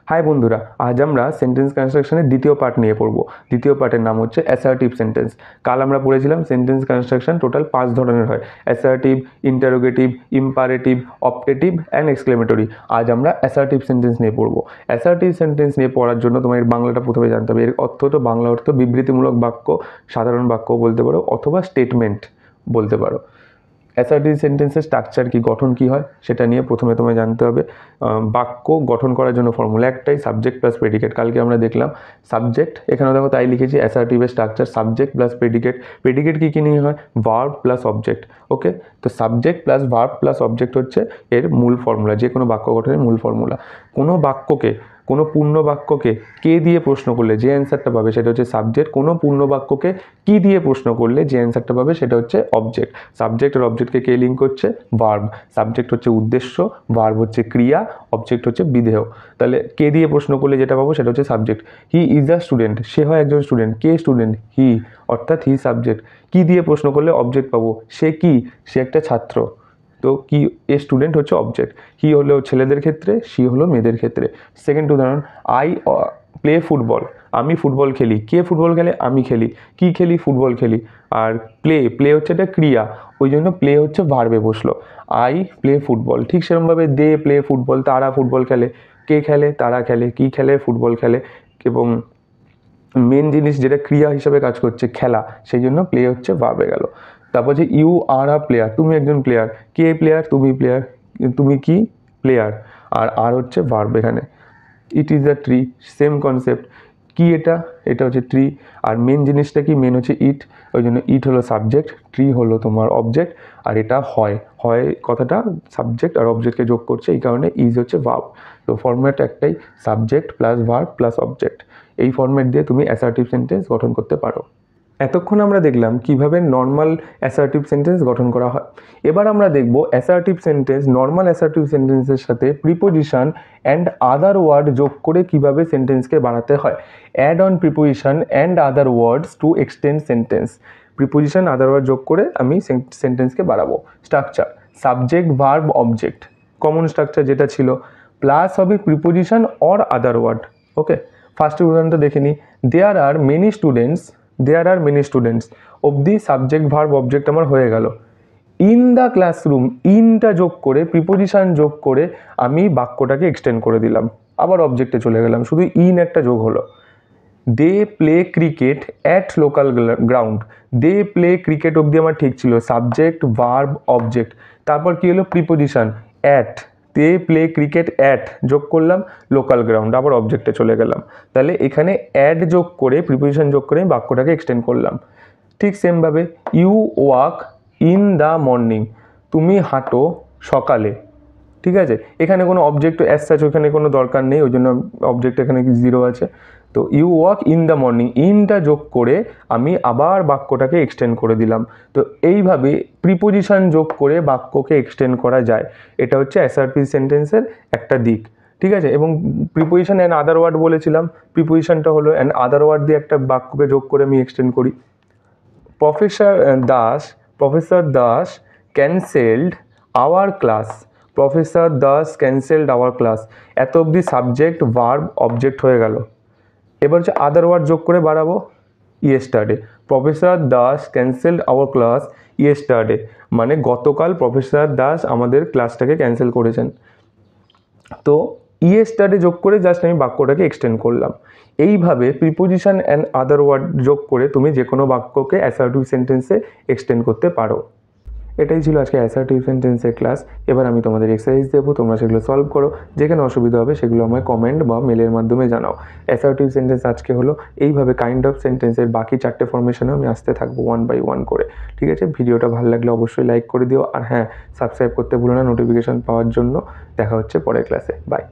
High বন্ধুরা, আজ আমরা সেন্টেন্স কনস্ট্রাকশনের দ্বিতীয় পার্ট নিয়ে পড়ব। দ্বিতীয় পার্টের নাম হচ্ছে অ্যাসার্টিভ সেন্টেন্স। কাল আমরা পড়েছিলাম সেন্টেন্স কনস্ট্রাকশন টোটাল 5 ধরনের হয়: assertive, interrogative, imperative, optative and exclamatory. আজ আমরা অ্যাসার্টিভ সেন্টেন্স নিয়ে পড়ব। অ্যাসার্টিভ সেন্টেন্স নিয়ে পড়ার জন্য তোমার এর বাংলাটা প্রথমে জানতে হবে। এর অর্থ তো বাংলা অর্থ বিবৃতিমূলক বাক্য, সাধারণ বাক্য বলতে পারো, অথবা স্টেটমেন্ট বলতে পারো। অ্যাসার্টিভ সেন্টেন্সের স্ট্রাকচার কি, গঠন কি হয় সেটা নিয়ে প্রথমে তোমায় জানতে হবে। বাক্য গঠন করার জন্য ফর্মুলা একটাই, সাবজেক্ট প্লাস প্রেডিকেট। কালকে আমরা দেখলাম সাবজেক্ট, এখানে দেখো তাই লিখেছি অ্যাসার্টিভের structure subject plus predicate. Predicate কী নিয়ে হয়? Verb plus object. ওকে, তো subject plus verb plus object হচ্ছে এর মূল ফর্মুলা, যে কোনো বাক্য গঠনের মূল ফর্মুলা। কোনো বাক্যকে, কোনো পূর্ণ বাক্যকে কে দিয়ে প্রশ্ন করলে যে অ্যান্সারটা পাবে সেটা হচ্ছে সাবজেক্ট। কোনো পূর্ণ বাক্যকে কি দিয়ে প্রশ্ন করলে যে অ্যান্সারটা পাবে সেটা হচ্ছে অবজেক্ট। সাবজেক্ট আর অবজেক্টকে কে লিঙ্ক করছে? ভার্ব। সাবজেক্ট হচ্ছে উদ্দেশ্য, ভার্ব হচ্ছে ক্রিয়া, অবজেক্ট হচ্ছে বিধেয়। তাহলে কে দিয়ে প্রশ্ন করলে যেটা পাবো সেটা হচ্ছে subject. He is a student, সে হয় একজন স্টুডেন্ট। কে স্টুডেন্ট? হি, অর্থাৎ হি সাবজেক্ট। কি দিয়ে প্রশ্ন করলে অবজেক্ট পাবো? সে কি? সে একটা ছাত্র। তো কি, এ স্টুডেন্ট হচ্ছে অবজেক্ট। হি হলো ছেলেদের ক্ষেত্রে, সি হলো মেয়েদের ক্ষেত্রে। সেকেন্ড উদাহরণ, আই প্লে ফুটবল, আমি ফুটবল খেলি। কে ফুটবল খেলে? আমি খেলি। কি খেলি? ফুটবল খেলি। আর প্লে হচ্ছে একটা ক্রিয়া, ওই জন্য প্লে হচ্ছে ভার্বে বসলো। I play football. ঠিক সেরকমভাবে দে প্লে ফুটবল, তারা ফুটবল খেলে। কে খেলে? তারা খেলে। কি খেলে? ফুটবল খেলে। এবং মেন জিনিস যেটা ক্রিয়া হিসাবে কাজ করছে খেলা, সেই জন্য প্লে হচ্ছে ভার্বে গেল। তারপর যে ইউ আর আ প্লেয়ার, তুমি একজন প্লেয়ার। কে প্লেয়ার? তুমি প্লেয়ার। তুমি কি? প্লেয়ার। আর হচ্ছে ভার্ব এখানে। It is a tree, same concept. কি এটা? এটা হচ্ছে ট্রি। আর মেন জিনিসটা কি? মেন হচ্ছে ইট, ওই জন্য ইট হলো সাবজেক্ট, ট্রি হলো তোমার অবজেক্ট, আর এটা হয় কথাটা সাবজেক্ট আর অবজেক্টকে যোগ করছে, এই কারণে ইজ হচ্ছে ভার্ব। তো ফর্ম্যাট একটাই, subject plus verb plus object. এই ফর্ম্যাট দিয়ে তুমি অ্যাসার্টিভ সেন্টেন্স গঠন করতে পারো। এতক্ষণ আমরা দেখলাম কিভাবে নর্মাল অ্যাসার্টিভ সেন্টেন্স গঠন করা হয়। এবার আমরা দেখব অ্যাসার্টিভ সেন্টেন্স, নর্মাল অ্যাসার্টিভ সেন্টেন্সের সাথে প্রিপোজিশন অ্যান্ড আদার ওয়ার্ড যোগ করে কিভাবে সেন্টেন্সকে বাড়াতে হয়। Add on preposition and other words to extend sentence. Preposition other word যোগ করে আমি সেন্টেন্সকে বাড়াবো। Structure subject verb object, common structure যেটা ছিল, প্লাস হবে preposition or other word. Okay, ফার্স্টের উদাহরণটা দেখে নিই। দেয়ার আর মেনি স্টুডেন্টস অবধি সাবজেক্ট ভার্ব অবজেক্ট আমার হয়ে গেল। ইন দ্য ক্লাসরুম, ইনটা যোগ করে প্রিপোজিশন যোগ করে আমি বাক্যটাকে এক্সটেন্ড করে দিলাম, আবার অবজেক্টে চলে গেলাম, শুধু ইন একটা যোগ হলো। They play cricket at local ground, they play cricket অবধি আমার ঠিক ছিল, সাবজেক্ট ভার্ব অবজেক্ট। তারপর কি হলো? Preposition at, they play cricket at যোগ করলাম লোকাল গ্রাউন্ড, আবার অবজেক্টে চলে গেলাম। তাহলে এখানে অ্যাড যোগ করে প্রিপোজিশন যোগ করে বাক্যটাকে এক্সটেন্ড করলাম। ঠিক সেমভাবে you walk in the morning, তুমি হাঁটো সকালে। ঠিক আছে, এখানে কোনো অবজেক্ট অ্যাজ সাচ ওখানে কোনো দরকার নেই, ওই জন্য অবজেক্ট এখানে জিরো আছে। তো you walk in the morning, ইনটা যোগ করে আমি আবার বাক্যটাকে এক্সটেন্ড করে দিলাম। তো এইভাবে প্রিপোজিশন যোগ করে বাক্যকে এক্সটেন্ড করা যায়। এটা হচ্ছে অ্যাসার্টিভ সেন্টেন্সের একটা দিক। ঠিক আছে, এবং প্রিপোজিশন অ্যান্ড আদার ওয়ার্ড বলেছিলাম, প্রিপোজিশনটা হলো অ্যান্ড আদার ওয়ার্ড দিয়ে একটা বাক্যকে যোগ করে আমি এক্সটেন্ড করি। Professor Das cancelled our class, professor Das cancelled our class, এত অবধি সাবজেক্ট ভার্ব অবজেক্ট হয়ে গেল। এবার হচ্ছে আদার ওয়ার্ড যোগ করে বাড়াবো। Yesterday, professor Das cancelled our class yesterday, মানে গতকাল প্রফেসর দাস আমাদের ক্লাসটাকে ক্যান্সেল করেছেন। তো ইয়েস্টারডে যোগ করে জাস্ট আমি বাক্যটাকে এক্সটেন্ড করলাম। এইভাবে প্রিপোজিশন অ্যান্ড আদার ওয়ার্ড যোগ করে তুমি যে কোনো বাক্যকে অ্যাসার্টিভ সেন্টেন্সে এক্সটেন্ড করতে পারো। এটাই ছিল আজকে অ্যাসার্টিভ সেন্টেন্সের ক্লাস। এবার আমি তোমাদের এক্সারসাইজ দেবো, তোমরা সেগুলো সলভ করো। যেখানে অসুবিধা হবে সেগুলো আমায় কমেন্ট বা মেলের মাধ্যমে জানাও। অ্যাসার্টিভ সেন্টেন্স আজকে হলো এইভাবে, কাইন্ড অফ সেন্টেন্সের বাকি 4টে ফরমেশনে আমি আসতে থাকবো 1 by 1 করে। ঠিক আছে, ভিডিওটা ভালো লাগলে অবশ্যই লাইক করে দিও, আর হ্যাঁ, সাবস্ক্রাইব করতে ভুলো না নোটিফিকেশন পাওয়ার জন্য। দেখা হচ্ছে পরের ক্লাসে, বাই।